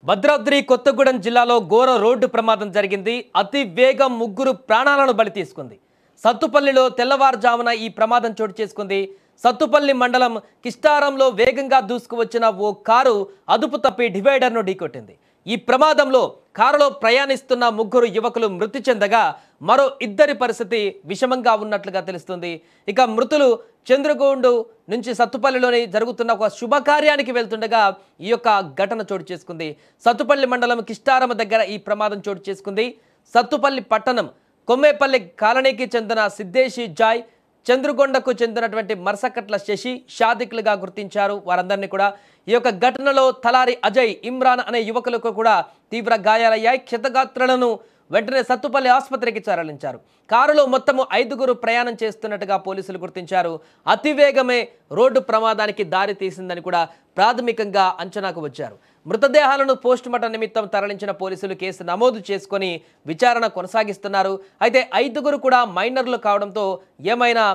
భద్రాద్రి కొత్తగూడెం జిల్లాలో ఘోర రోడ్డు ప్రమాదం జరిగింది. అతి వేగం ముగ్గురు ప్రాణాలను బలి తీసుకుంది. సత్తుపల్లిలో తెల్లవారుజామున ఈ ప్రమాదం చోటు చేసుకుంది. సత్తుపల్లి మండలం కిష్టారంలో వేగంగా దూసుకువచ్చిన ఓ కారు అదుపు తప్పి డివైడర్ను ఢీకొట్టింది. ఈ ప్రమాదంలో కారులో ప్రయాణిస్తున్న ముగ్గురు యువకులు మృతి చెందగా మరో ఇద్దరి పరిస్థితి విషమంగా ఉన్నట్లుగా తెలుస్తుంది. ఇక మృతులు చంద్రగోండు నుంచి సత్తుపల్లిలోని జరుగుతున్న ఒక శుభకార్యానికి వెళ్తుండగా ఈ యొక్క ఘటన చోటు చేసుకుంది. సత్తుపల్లి మండలం కిష్టారం దగ్గర ఈ ప్రమాదం చోటు చేసుకుంది. సత్తుపల్లి పట్టణం కొమ్మేపల్లి కాలనీకి చెందిన సిద్దేశి జాయ్, చంద్రగొండకు చెందినటువంటి మర్సకట్ల శశి షాదిక్లుగా గుర్తించారు. వారందరినీ కూడా ఈ యొక్క ఘటనలో తలారి అజయ్, ఇమ్రాన్ అనే యువకులకు కూడా తీవ్ర గాయాలయ్యాయి. క్షతగాత్రులను వెంటనే సత్తుపల్లి ఆసుపత్రికి తరలించారు. కారులో మొత్తము 5గురు ప్రయాణం చేస్తున్నట్టుగా పోలీసులు గుర్తించారు. అతివేగమే రోడ్డు ప్రమాదానికి దారి తీసిందని కూడా ప్రాథమికంగా అంచనాకు వచ్చారు. మృతదేహాలను పోస్టుమార్టం నిమిత్తం తరలించిన పోలీసులు కేసు నమోదు చేసుకొని విచారణ కొనసాగిస్తున్నారు. అయితే 5గురు కూడా మైనర్లు కావడంతో ఏమైనా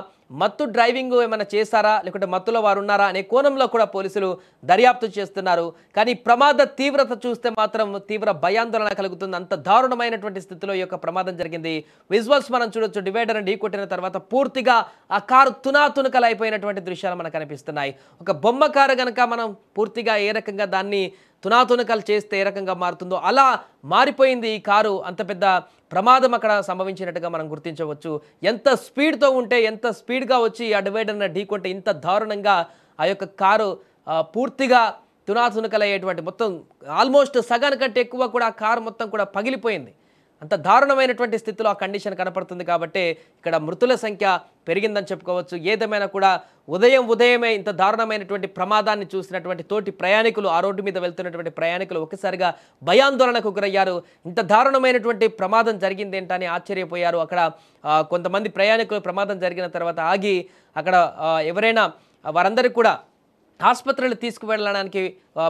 మత్తు డ్రైవింగ్ ఏమైనా చేశారా, లేకుంటే మత్తులో వారు ఉన్నారా అనే కోణంలో కూడా పోలీసులు దర్యాప్తు చేస్తున్నారు. కానీ ప్రమాద తీవ్రత చూస్తే మాత్రం తీవ్ర భయాందోళన కలుగుతుంది. అంత దారుణమైనటువంటి స్థితిలో ఈ యొక్క ప్రమాదం జరిగింది. విజువల్స్ మనం చూడొచ్చు. డివైడర్ ఢీకొట్టిన తర్వాత పూర్తిగా ఆ కారు తునాతునకలు అయిపోయినటువంటి దృశ్యాలు మనకు కనిపిస్తున్నాయి. ఒక బొమ్మ కారు కనుక మనం పూర్తిగా ఏ రకంగా దాన్ని తునాతునకలు చేస్తే ఏ రకంగా మారుతుందో అలా మారిపోయింది ఈ కారు. అంత పెద్ద ప్రమాదం అక్కడ సంభవించినట్టుగా మనం గుర్తించవచ్చు. ఎంత స్పీడ్తో ఉంటే, ఎంత స్పీడ్గా వచ్చి ఆ డివైడర్ని ఢీకొంటే ఇంత దారుణంగా ఆ యొక్క కారు పూర్తిగా తునాతునకలయ్యేటువంటి మొత్తం ఆల్మోస్ట్ సగానికంటే ఎక్కువ కూడా ఆ కారు మొత్తం కూడా పగిలిపోయింది. అంత దారుణమైనటువంటి స్థితిలో ఆ కండిషన్ కనపడుతుంది. కాబట్టి ఇక్కడ మృతుల సంఖ్య పెరిగిందని చెప్పుకోవచ్చు. ఏదేమైనా కూడా ఉదయమే ఇంత దారుణమైనటువంటి ప్రమాదాన్ని చూసినటువంటి తోటి ప్రయాణికులు, ఆ రోడ్డు మీద వెళ్తున్నటువంటి ప్రయాణికులు ఒక్కసారిగా భయాందోళనకు గురయ్యారు. ఇంత దారుణమైనటువంటి ప్రమాదం జరిగింది ఏంటని ఆశ్చర్యపోయారు. అక్కడ కొంతమంది ప్రయాణికులు ప్రమాదం జరిగిన తర్వాత ఆగి అక్కడ ఎవరైనా వారందరికీ కూడా ఆసుపత్రులు తీసుకువెళ్ళడానికి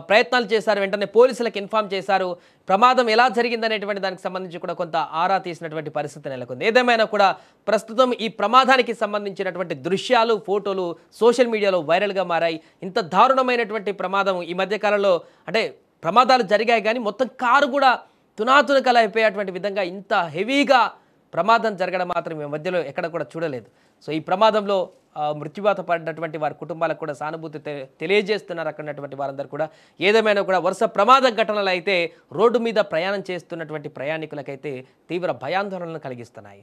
ప్రయత్నాలు చేశారు. వెంటనే పోలీసులకు ఇన్ఫార్మ్ చేశారు. ప్రమాదం ఎలా జరిగిందనేటువంటి దానికి సంబంధించి కూడా కొంత ఆరా తీసినటువంటి పరిస్థితి నెలకొంది. ఏదేమైనా కూడా ప్రస్తుతం ఈ ప్రమాదానికి సంబంధించినటువంటి దృశ్యాలు, ఫోటోలు సోషల్ మీడియాలో వైరల్గా మారాయి. ఇంత దారుణమైనటువంటి ప్రమాదం ఈ మధ్యకాలంలో అంటే ప్రమాదాలు జరిగాయి, కానీ మొత్తం కారు కూడా తునాతునకలు అయిపోయేటువంటి విధంగా ఇంత హెవీగా ప్రమాదం జరగడం మాత్రం ఈ మధ్యలో ఎక్కడ కూడా చూడలేదు. సో ఈ ప్రమాదంలో మృత్యువాత పడినటువంటి వారి కుటుంబాలకు కూడా సానుభూతి తెలియజేస్తున్నారు అక్కడటువంటి వారందరూ కూడా. ఏదేమైనా కూడా వరుస ప్రమాద ఘటనలు అయితే రోడ్డు మీద ప్రయాణం చేస్తున్నటువంటి ప్రయాణికులకైతే తీవ్ర భయాందోళనలు కలిగిస్తున్నాయి.